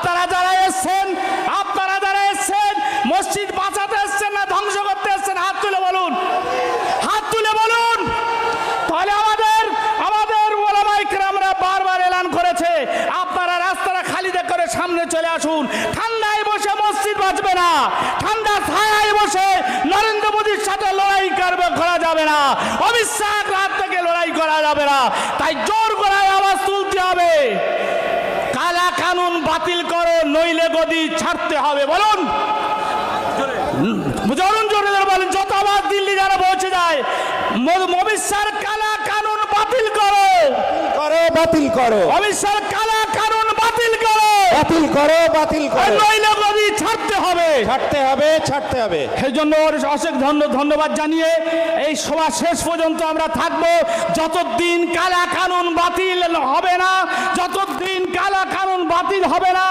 আপনারা যারা এসছেন মসজিদ বাঁচাতে এসছেন না ধ্বংস করতে এসছেন? হাত তুলে বলুন, হাত তুলে বলুন। তাহলে আমাদের ওলামায়ে কেরামরা বারবার এলান করেছে, আপনারা রাস্তাটা খালি করে সামনে চলে আসুন। ঠান্ডায় বসে মসজিদ বাঁচবে না, ঠান্ডা ছায়ায় বসে নরেন্দ্র মোদীর সাথে লড়াই করা যাবে না, অমিত শাহর হাত থেকে লড়াই করা যাবে না। তাই জোর গলায় আওয়াজ তুলতে হবে, কালা কানুন বাতিল করো, নইলে গদি ছাড়তে হবে। বলুন, জোরে বলেন, যত আওয়াজ দিল্লি যারা পৌঁছে যায়, অমিত শাহর কালা কানুন বাতিল করো, বাতিল করো, অমিত শাহর কালা কানুন বাতিল করো, বাতিল করো, নইলে গদি ছাড়তে হবে, ছাড়তে হবে। সেই জন্য অশেষ ধন্যবাদ জানিয়ে এই সভা শেষ পর্যন্ত আমরা থাকবো। যতদিন কালা কানুন বাতিল হবে না, যতদিন কালা কানুন বাতিল হবে না,